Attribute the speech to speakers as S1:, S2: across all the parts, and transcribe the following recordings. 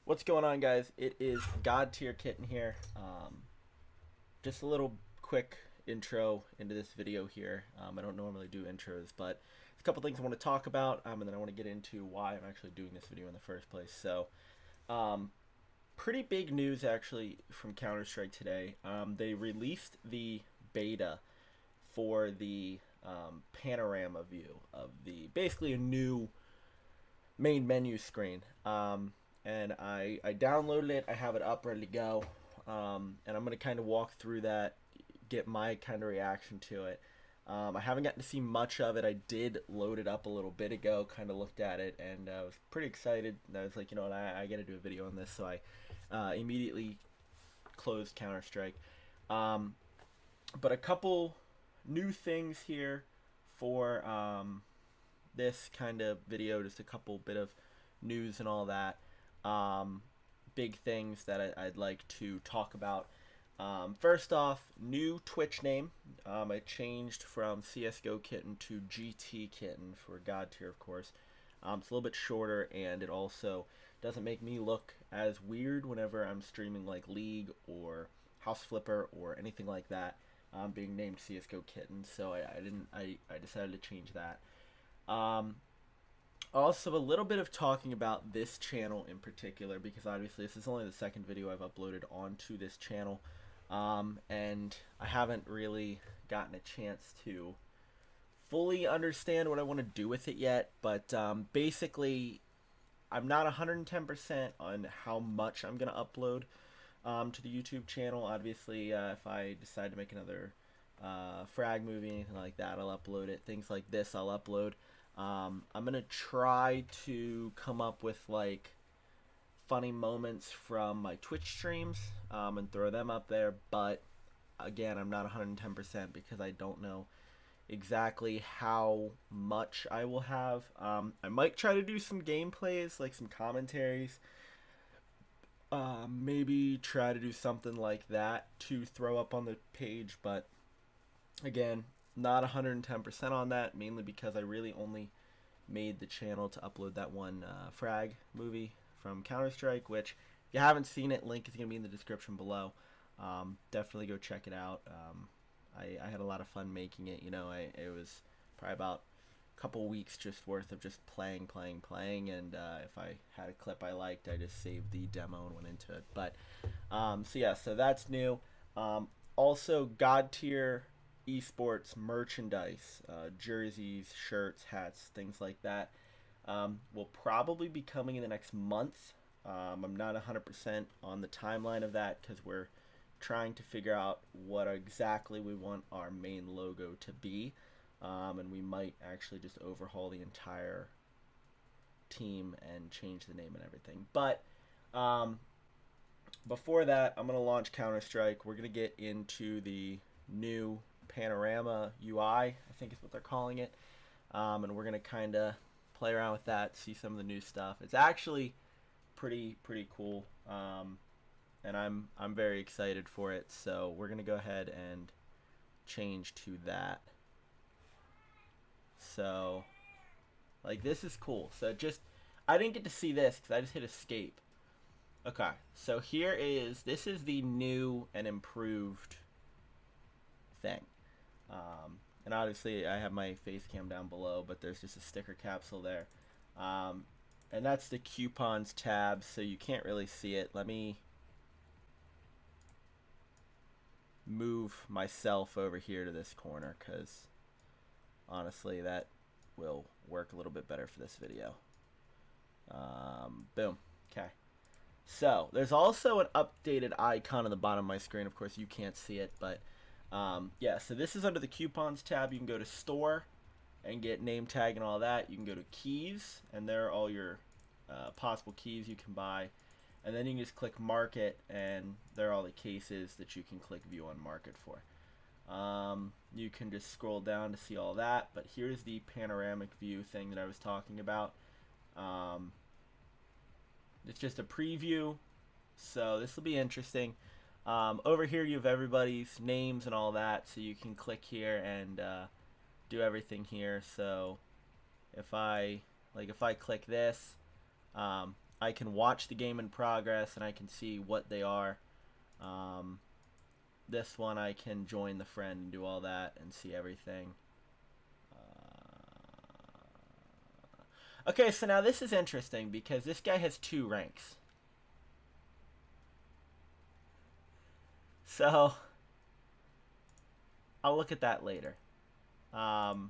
S1: What's going on, guys? It is God Tier Kitten here. Just a little quick intro into this video here. I don't normally do intros, but there's a couple things I want to talk about, and then I want to get into why I'm actually doing this video in the first place. So, pretty big news actually from Counter-Strike today. They released the beta for the panorama view of the basically a new main menu screen. And I downloaded it. I have it up, ready to go. And I'm going to kind of walk through that, get my kind of reaction to it. I haven't gotten to see much of it. I did load it up a little bit ago, kind of looked at it, and I was pretty excited. And I was like, you know what, I got to do a video on this. So I immediately closed Counter-Strike. But a couple new things here for this kind of video, just a couple bit of news and all that. Big things that I'd like to talk about. First off, new Twitch name. I changed from CSGO Kitten to GT Kitten for God Tier, of course. It's a little bit shorter, and it also doesn't make me look as weird whenever I'm streaming like League or House Flipper or anything like that. Being named CSGO Kitten, so I decided to change that. Also, a little bit of talking about this channel in particular, because obviously this is only the second video I've uploaded onto this channel, and I haven't really gotten a chance to fully understand what I want to do with it yet, but basically I'm not 110% on how much I'm going to upload to the YouTube channel. Obviously, if I decide to make another frag movie, anything like that, I'll upload it. Things like this I'll upload. I'm gonna try to come up with like funny moments from my Twitch streams and throw them up there, but again, I'm not 110% because I don't know exactly how much I will have. I might try to do some gameplays, like some commentaries, maybe try to do something like that to throw up on the page, but again, not 110% on that, mainly because I really only made the channel to upload that one frag movie from Counter-Strike, which if you haven't seen it, link is going to be in the description below. Definitely go check it out. I had a lot of fun making it. You know, it was probably about a couple weeks just worth of just playing, and if I had a clip I liked, I just saved the demo and went into it. But so yeah, so that's new. Also, God Tier esports merchandise, jerseys, shirts, hats, things like that, will probably be coming in the next month. I'm not 100% on the timeline of that because we're trying to figure out what exactly we want our main logo to be, and we might actually just overhaul the entire team and change the name and everything. But before that, I'm going to launch Counter-Strike. We're going to get into the new panorama UI, I think is what they're calling it, and we're gonna kind of play around with that, see some of the new stuff. It's actually pretty cool, and I'm very excited for it. So we're gonna go ahead and change to that. So like this is cool. So just I didn't get to see this because I just hit escape. Okay, so this is the new and improved thing. And obviously I have my face cam down below, but there's just a sticker capsule there. And that's the coupons tab, so you can't really see it. Let me move myself over here to this corner because honestly that will work a little bit better for this video. Boom. Okay. So there's also an updated icon on the bottom of my screen. Of course you can't see it, but yeah, so this is under the coupons tab. You can go to store and get name tag and all that. You can go to keys, and there are all your possible keys you can buy, and then you can just click market, and there are all the cases that you can click view on market for. You can just scroll down to see all that, but here's the panoramic view thing that I was talking about. It's just a preview, so this will be interesting. Over here you have everybody's names and all that, so you can click here and do everything here. So if I click this, I can watch the game in progress and I can see what they are. This one I can join the friend and do all that and see everything. Okay, so now this is interesting because this guy has 2 ranks. So I'll look at that later. Because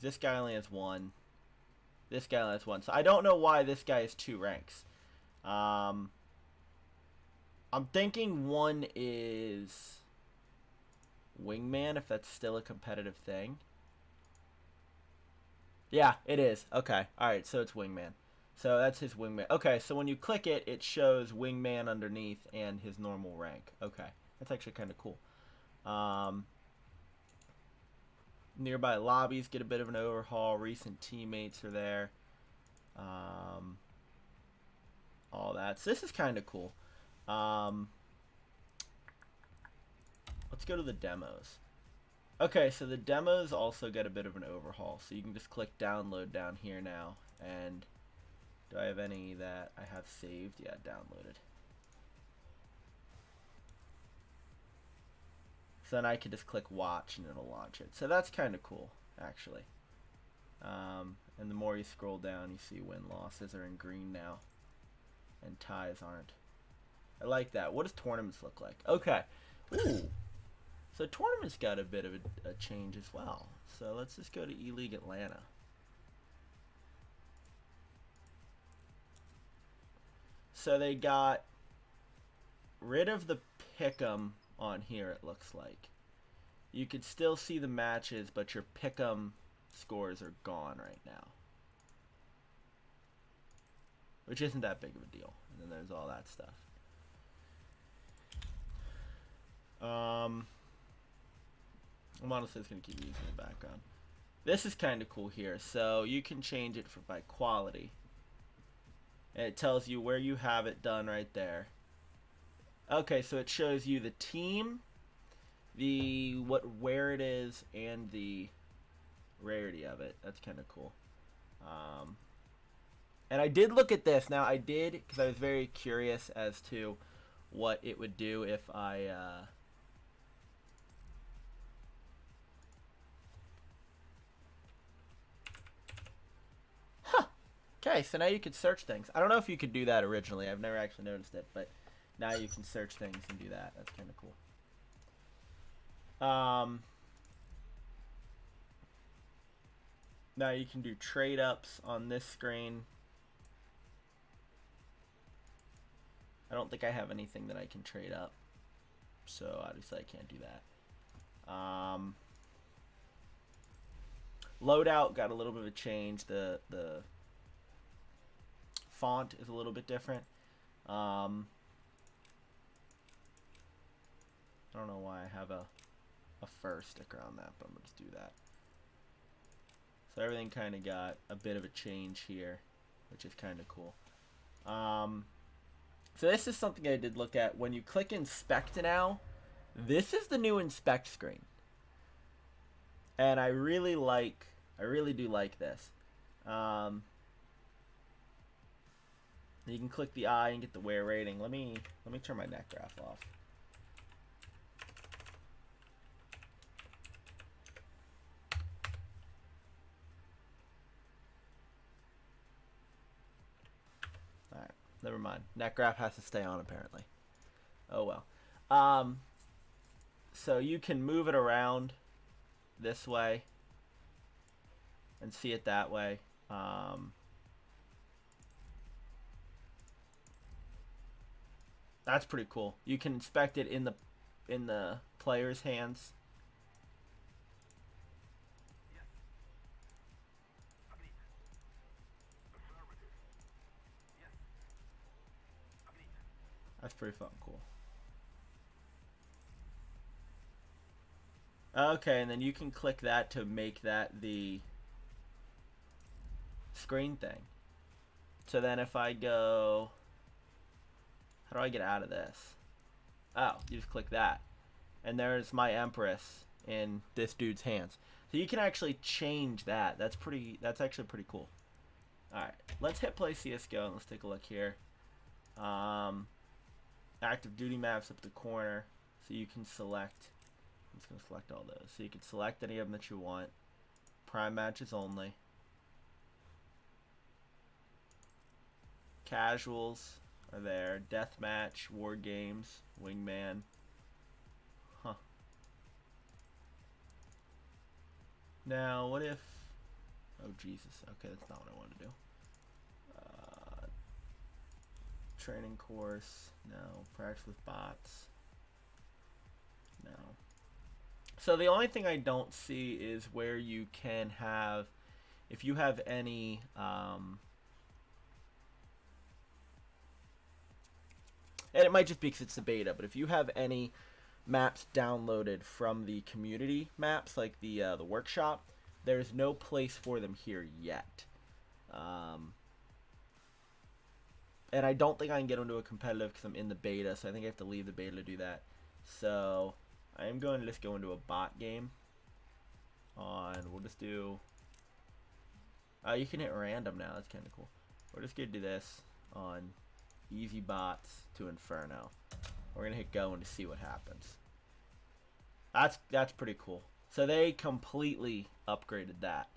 S1: this guy only has 1. This guy only has 1. So I don't know why this guy has 2 ranks. I'm thinking 1 is Wingman, if that's still a competitive thing. Yeah, it is. Okay. Alright, so it's Wingman. So that's his Wingman. Okay, so when you click it, it shows Wingman underneath and his normal rank. Okay. That's actually kind of cool. Nearby lobbies get a bit of an overhaul. Recent teammates are there. All that. So this is kind of cool. Let's go to the demos. Okay, so the demos also get a bit of an overhaul. So you can just click download down here now. And do I have any that I have saved? Yeah, downloaded. So then I can just click watch and it'll launch it. So that's kind of cool, actually. And the more you scroll down, you see win-losses are in green now. And ties aren't. I like that. What does tournaments look like? Okay. Ooh. So tournaments got a bit of a change as well. So let's just go to E-League Atlanta. So they got rid of the pick'em on here, it looks like. You could still see the matches, but your pick'em scores are gone right now. Which isn't that big of a deal. And then there's all that stuff. I'm honestly just going to keep using the background. This is kind of cool here. So you can change it by quality. And it tells you where you have it done right there. Okay, so it shows you the team, where it is, and the rarity of it. That's kind of cool. And I did look at this. Now I did, because I was very curious as to what it would do if I Okay, so now you can search things. I don't know if you could do that originally. I've never actually noticed it, but now you can search things and do that. That's kind of cool. Now you can do trade ups on this screen. I don't think I have anything that I can trade up, so obviously I can't do that. Loadout got a little bit of a change. The font is a little bit different. I don't know why I have a fur sticker on that, but I'm gonna just do that. So everything kind of got a bit of a change here, which is kind of cool. So this is something I did look at. When you click inspect now, this is the new inspect screen. And I really do like this. You can click the eye and get the wear rating. Let me turn my net graph off. Alright, never mind. Net graph has to stay on apparently. Oh well. So you can move it around this way and see it that way. That's pretty cool. You can inspect it in the player's hands. That's pretty fucking cool. Okay, and then you can click that to make that the screen thing. So then if I go, how do I get out of this? Oh, you just click that. And there's my Empress in this dude's hands. So you can actually change that. That's actually pretty cool. Alright, let's hit play CSGO and let's take a look here. Active duty maps up the corner, so you can select. I'm just going to select all those. So you can select any of them that you want. Prime matches only. Casuals are there. Deathmatch, war games, wingman. Huh. Now, what if... Oh, Jesus. Okay, that's not what I wanted to do. Training course. No. Practice with bots. No. So the only thing I don't see is where you can have... If you have any... and it might just be because it's the beta, but if you have any maps downloaded from the community maps, like the workshop, there's no place for them here yet. And I don't think I can get into a competitive because I'm in the beta, so I think I have to leave the beta to do that. So I am going to just go into a bot game. We'll just do... you can hit random now. That's kind of cool. We're just going to do this on easy bots to Inferno. We're going to hit go and to see what happens. That's pretty cool. So they completely upgraded that.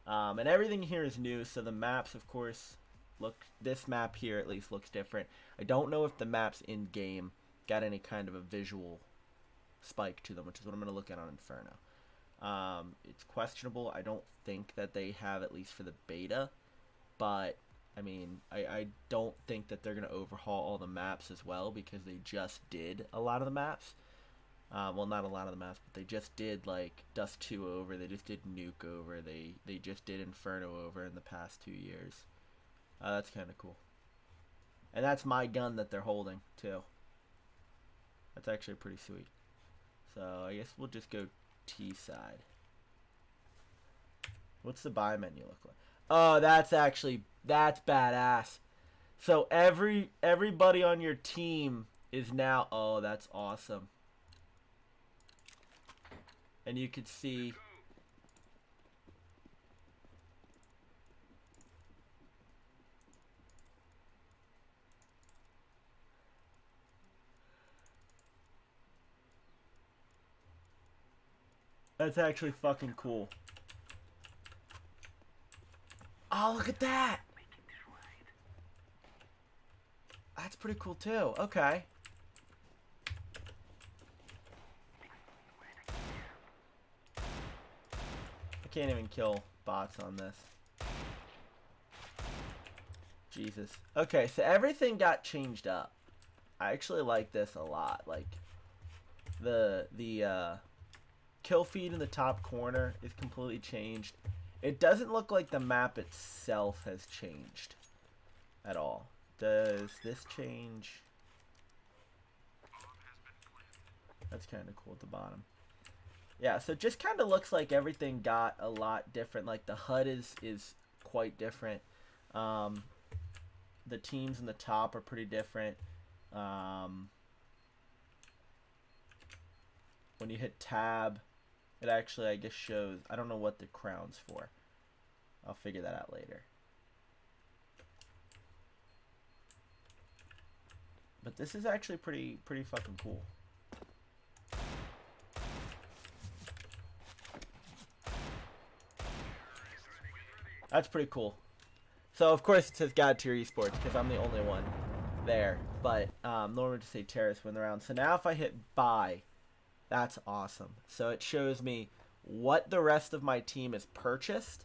S1: And everything here is new, so the maps, of course... Look, this map here at least looks different. I don't know if the maps in game got any kind of a visual spike to them, which is what I'm going to look at on Inferno. It's questionable. I don't think that they have, at least for the beta, but I mean, I don't think that they're going to overhaul all the maps as well, because they just did a lot of the maps. Well, not a lot of the maps, but they just did like Dust 2 over. They just did Nuke over. They just did Inferno over in the past 2 years. That's kind of cool. And that's my gun that they're holding, too. That's actually pretty sweet. So, I guess we'll just go T side. What's the buy menu look like? Oh, that's badass. So, everybody on your team is now... Oh, that's awesome. And you can see... That's actually fucking cool. Oh, look at that! That's pretty cool too. Okay. I can't even kill bots on this. Jesus. Okay, so everything got changed up. I actually like this a lot. Like the kill feed in the top corner is completely changed. It doesn't look like the map itself has changed at all. Does this change? That's kind of cool at the bottom. Yeah, so it just kind of looks like everything got a lot different. Like the HUD is quite different. The teams in the top are pretty different. When you hit tab, it actually, I guess, shows... I don't know what the crown's for. I'll figure that out later. But this is actually pretty fucking cool. That's pretty cool. So, of course, it says God Tier Esports because I'm the only one there. But normally to say terrorists win the round. So now if I hit buy, that's awesome. So it shows me what the rest of my team has purchased.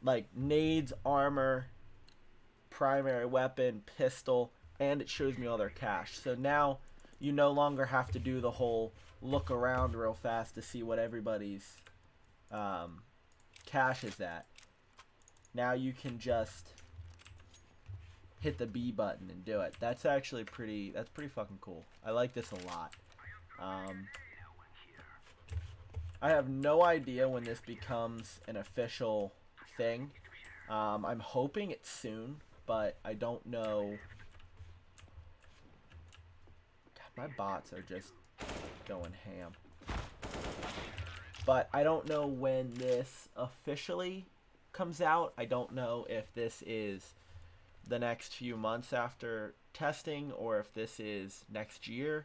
S1: Like nades, armor, primary weapon, pistol, and it shows me all their cash. So now you no longer have to do the whole look around real fast to see what everybody's cash is at. Now you can just hit the B button and do it. That's actually pretty fucking cool. I like this a lot. I have no idea when this becomes an official thing. I'm hoping it's soon, but I don't know. God, my bots are just going ham. But I don't know when this officially comes out. I don't know if this is the next few months after testing or if this is next year.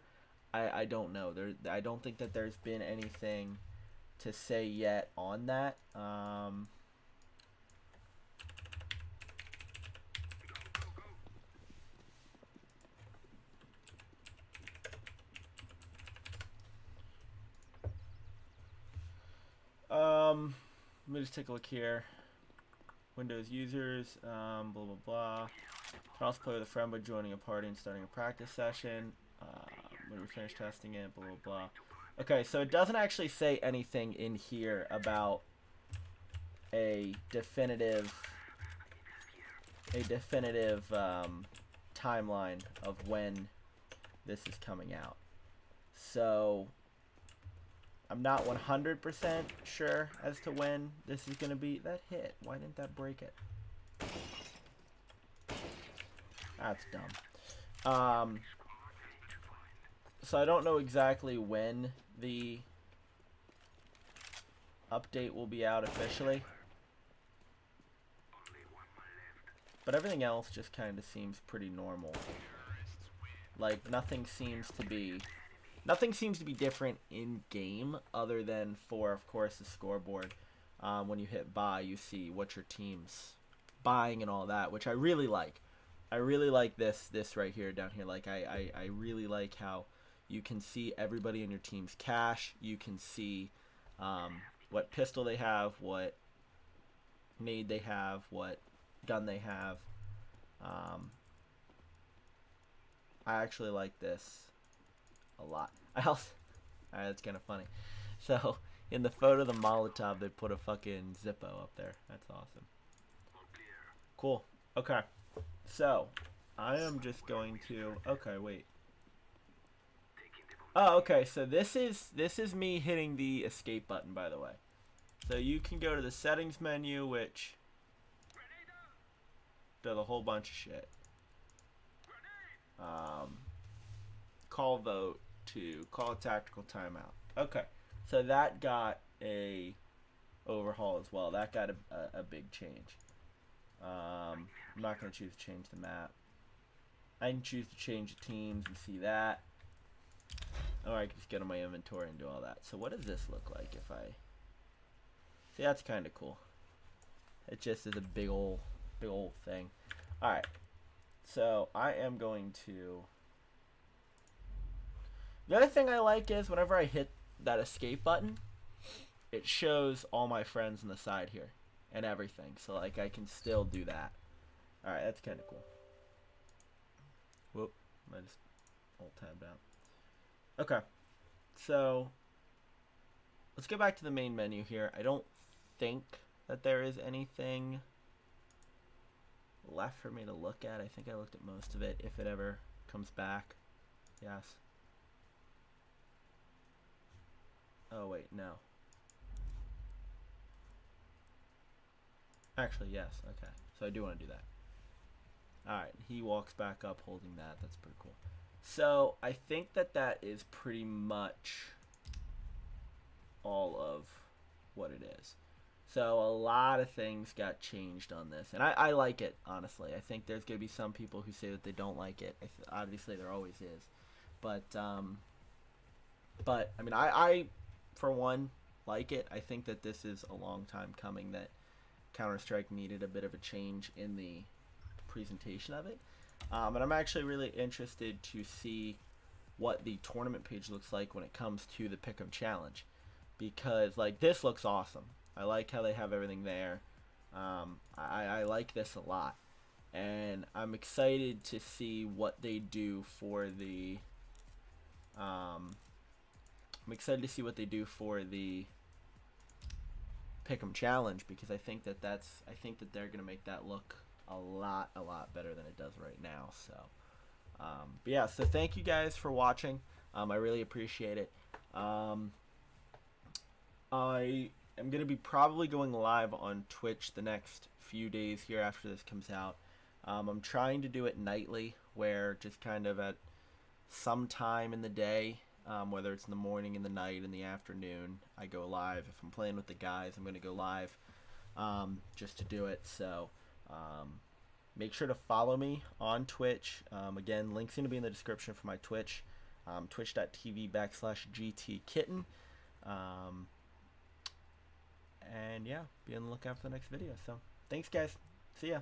S1: I don't know. I don't think that there's been anything to say yet on that. Let me just take a look here. Windows users, blah blah blah. Can also play with a friend by joining a party and starting a practice session. When we finish testing it, blah blah blah. Okay, so it doesn't actually say anything in here about a definitive timeline of when this is coming out. So I'm not 100% sure as to when this is going to be. That hit. Why didn't that break it? That's dumb. So I don't know exactly when the update will be out officially. But everything else just kind of seems pretty normal. Like nothing seems to be different in game other than for, of course, the scoreboard. When you hit buy, you see what your team's buying and all that, which I really like. I really like this right here down here. Like I really like how you can see everybody in your team's cash. You can see what pistol they have, what nade they have, what gun they have. I actually like this a lot. Alright, that's kind of funny. So in the photo of the Molotov, they put a fucking Zippo up there. That's awesome. Cool. Okay. So I am just going to. Okay, wait. Oh, okay. So this is me hitting the escape button, by the way. So you can go to the settings menu, which does a whole bunch of shit. Call vote to call a tactical timeout. Okay, so that got a overhaul as well. That got a big change. I'm not going to choose to change the map. I can choose to change the teams and see that. Or I can just get on my inventory and do all that. So what does this look like if I... See, that's kind of cool. It just is a big old thing. Alright. So I am going to... The other thing I like is whenever I hit that escape button, it shows all my friends on the side here and everything. So like I can still do that. Alright, that's kind of cool. Whoop. I just alt-tabbed out. Okay. So let's go back to the main menu here. I don't think that there is anything left for me to look at. I think I looked at most of it, if it ever comes back. Yes. Oh wait, no. Actually, yes. Okay. So I do want to do that. Alright, he walks back up holding that. That's pretty cool. So I think that is pretty much all of what it is. So a lot of things got changed on this, and I like it, honestly. I think there's going to be some people who say that they don't like it. Obviously, there always is. But I mean, I, for one, like it. I think that this is a long time coming, that Counter-Strike needed a bit of a change in the presentation of it. And I'm actually really interested to see what the tournament page looks like when it comes to the Pick'em Challenge. Because, like, this looks awesome. I like how they have everything there. I like this a lot. And I'm excited to see what they do for the... I'm excited to see what they do for the Pick'em Challenge, because I think that they're going to make that look a lot better than it does right now. So but yeah, so thank you guys for watching. I really appreciate it. I am going to be probably going live on Twitch the next few days here after this comes out. I'm trying to do it nightly, where just kind of at some time in the day, whether it's in the morning, in the night, in the afternoon, I go live. If I'm playing with the guys, I'm going to go live just to do it. So make sure to follow me on Twitch. Again, links going to be in the description for my Twitch, twitch.tv/GTKitten. And yeah, be on the lookout for the next video. So thanks, guys. See ya.